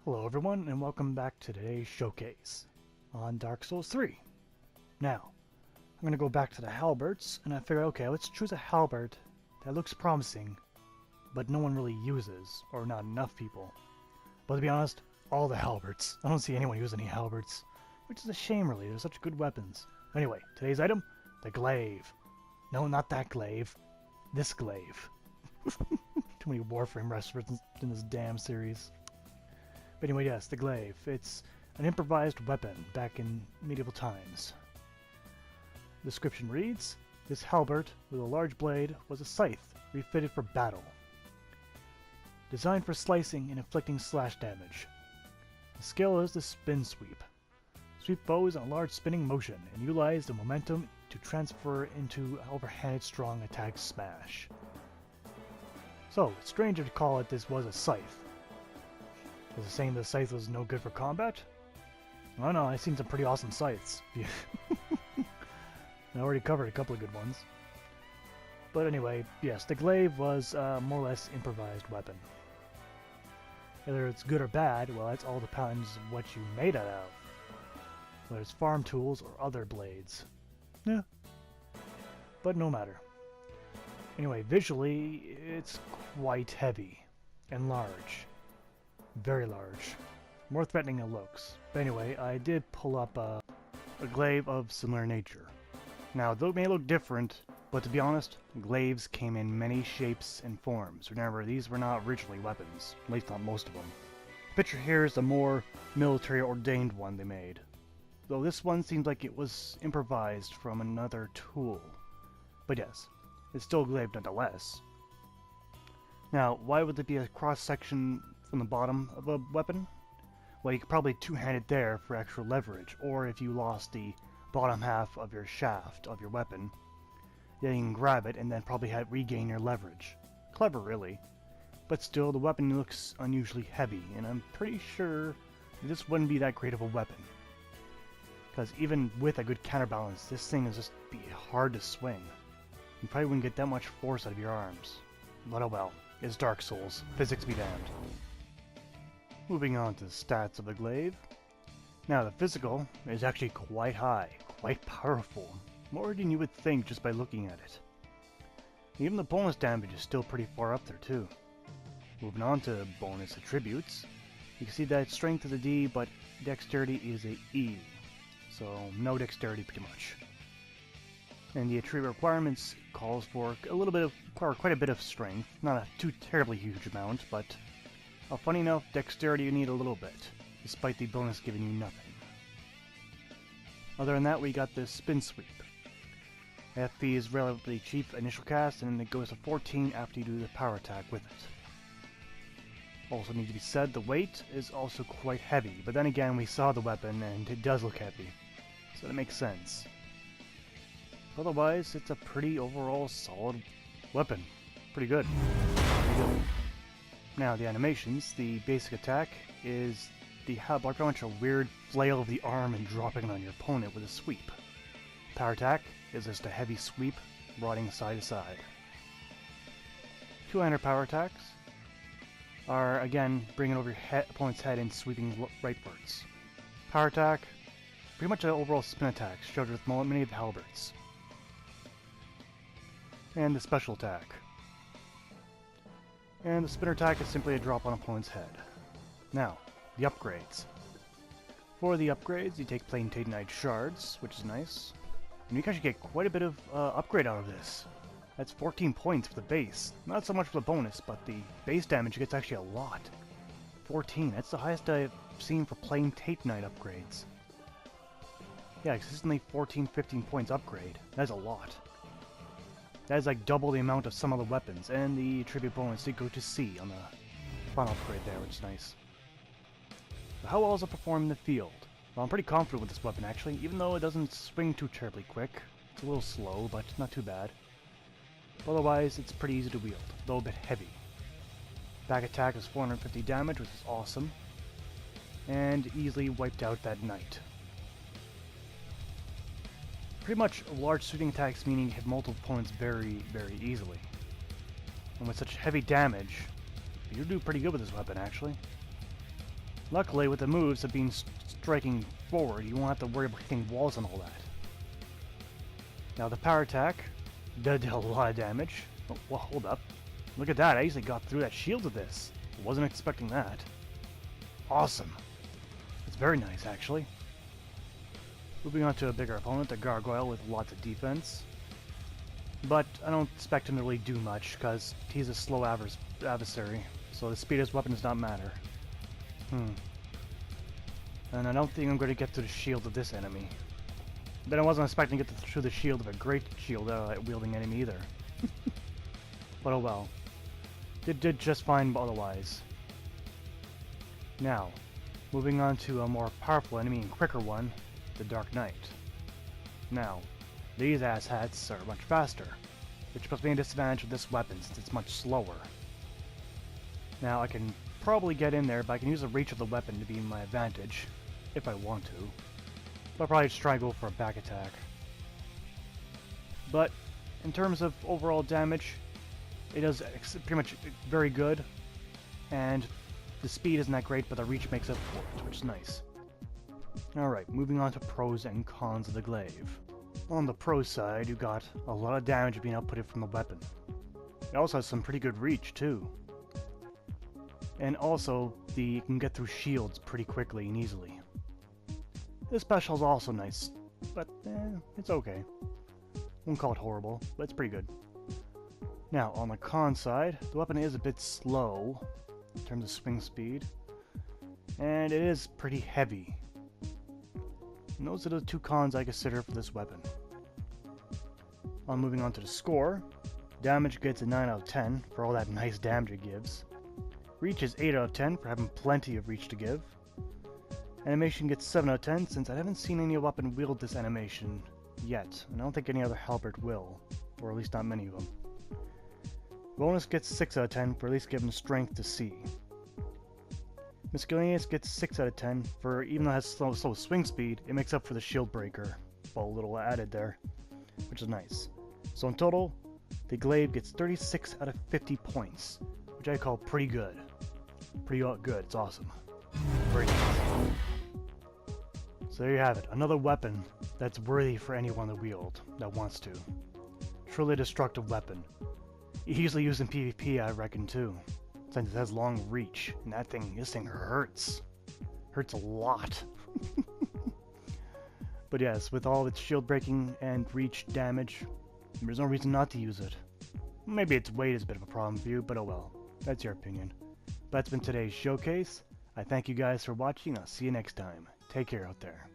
Hello everyone, and welcome back to today's showcase on Dark Souls 3. Now, I'm going to go back to the halberds, and I figured, okay, let's choose a halberd that looks promising, but no one really uses, or not enough people. But to be honest, all the halberds. I don't see anyone use any halberds, which is a shame really, they're such good weapons. Anyway, today's item, the Glaive. No, not that Glaive. This Glaive. Too many Warframe references in this damn series. But anyway, yes, the Glaive. It's an improvised weapon back in medieval times. The description reads, this halberd with a large blade was a scythe refitted for battle. Designed for slicing and inflicting slash damage. The skill is the spin sweep. Sweep foes in a large spinning motion and utilize the momentum to transfer into overhanded strong attack smash. So, it's strange to call it this was a scythe. Was it saying the scythe was no good for combat? I don't know, I've seen some pretty awesome scythes. I already covered a couple of good ones. But anyway, yes, the Glaive was more or less improvised weapon. Whether it's good or bad, well, that's all depends on what you made it out of. Whether it's farm tools or other blades. Yeah. But no matter. Anyway, visually, it's quite heavy and large. Very large. More threatening than it looks. But anyway, I did pull up a glaive of similar nature. Now, though it may look different, but to be honest, glaives came in many shapes and forms. Remember, these were not originally weapons, at least not most of them. The picture here is the more military ordained one they made. Though this one seems like it was improvised from another tool. But yes, it's still a glaive nonetheless. Now, why would there be a cross-section from the bottom of a weapon? Well, you could probably two-hand it there for extra leverage, or if you lost the bottom half of your shaft of your weapon, then you can grab it and then probably regain your leverage. Clever, really. But still, the weapon looks unusually heavy, and I'm pretty sure this wouldn't be that great of a weapon. Because even with a good counterbalance, this thing is just be hard to swing. You probably wouldn't get that much force out of your arms. But oh well, it's Dark Souls. Physics be damned. Moving on to the stats of the Glaive. Now, the physical is actually quite high, quite powerful. More than you would think just by looking at it. Even the bonus damage is still pretty far up there too. Moving on to bonus attributes. You can see that strength is a D, but dexterity is a E. So, no dexterity pretty much. And the attribute requirements calls for a little bit of, or quite a bit of strength. Not a too terribly huge amount, but funny enough, dexterity you need a little bit, despite the bonus giving you nothing. Other than that, we got the spin sweep. FP is relatively cheap initial cast, and then it goes to 14 after you do the power attack with it. Also need to be said, the weight is also quite heavy, but then again we saw the weapon and it does look heavy, so that makes sense. Otherwise, it's a pretty overall solid weapon. Pretty good. Now, the animations, the basic attack is the pretty much a weird flail of the arm and dropping it on your opponent with a sweep. Power attack is just a heavy sweep, rotting side to side. Two-hander power attacks are, again, bringing over your opponent's head and sweeping rightwards. Power attack, pretty much an overall spin attack, showed with many of the halberds. And the special attack. And the spinner attack is simply a drop on opponent's head. Now, the upgrades. For the upgrades, you take plain Titanite shards, which is nice. And you can actually get quite a bit of upgrade out of this. That's 14 points for the base. Not so much for the bonus, but the base damage gets actually a lot. 14, that's the highest I've seen for plain Titanite upgrades. Yeah, consistently 14-15 points upgrade. That's a lot. That is like double the amount of some other weapons, and the tribute bonus did go to C on the final upgrade there, which is nice. But how well does it perform in the field? Well, I'm pretty confident with this weapon actually, even though it doesn't swing too terribly quick. It's a little slow, but not too bad. Otherwise, it's pretty easy to wield, though a bit heavy. Back attack is 450 damage, which is awesome, and easily wiped out that knight. Pretty much large shooting attacks, meaning you hit multiple opponents very, very easily. And with such heavy damage, you do pretty good with this weapon, actually. Luckily, with the moves of being striking forward, you won't have to worry about hitting walls and all that. Now the power attack did a lot of damage. Oh, well, hold up. Look at that, I easily got through that shield with this. Wasn't expecting that. Awesome. It's very nice, actually. Moving on to a bigger opponent, a Gargoyle with lots of defense. But I don't expect him to really do much, because he's a slow adversary, so the speed of his weapon does not matter. And I don't think I'm going to get to the shield of this enemy. But I wasn't expecting to get through the shield of a great shield wielding enemy either. But oh well. It did just fine otherwise. Now, moving on to a more powerful enemy and quicker one, the Dark Knight. Now, these asshats are much faster, which puts me at a disadvantage with this weapon since it's much slower. Now I can probably get in there, but I can use the reach of the weapon to be my advantage, if I want to. But I'll probably just try and go for a back attack. But, in terms of overall damage, it does pretty much very good, and the speed isn't that great, but the reach makes up for it, which is nice. Alright, moving on to pros and cons of the Glaive. On the pro side, you got a lot of damage being outputted from the weapon. It also has some pretty good reach, too. And also, you can get through shields pretty quickly and easily. This special is also nice, but it's okay. Won't call it horrible, but it's pretty good. Now, on the con side, the weapon is a bit slow in terms of swing speed, and it is pretty heavy. And those are the two cons I consider for this weapon. Moving on to the score, damage gets a 9 out of 10 for all that nice damage it gives. Reach is 8 out of 10 for having plenty of reach to give. Animation gets 7 out of 10 since I haven't seen any weapon wield this animation yet, and I don't think any other halberd will, or at least not many of them. Bonus gets 6 out of 10 for at least giving strength to see. Miscellaneous gets 6 out of 10 for, even though it has slow swing speed, it makes up for the shield breaker, well, a little added there, which is nice. So in total, the Glaive gets 36 out of 50 points, which I call pretty good. Pretty good, it's awesome. Very nice. So there you have it, another weapon that's worthy for anyone to wield that wants to. Truly destructive weapon. Easily used in PvP, I reckon, too, since it has long reach, and this thing hurts. Hurts a lot. But yes, with all its shield breaking and reach damage, there's no reason not to use it. Maybe its weight is a bit of a problem for you, but oh well. That's your opinion. But that's been today's showcase. I thank you guys for watching. I'll see you next time. Take care out there.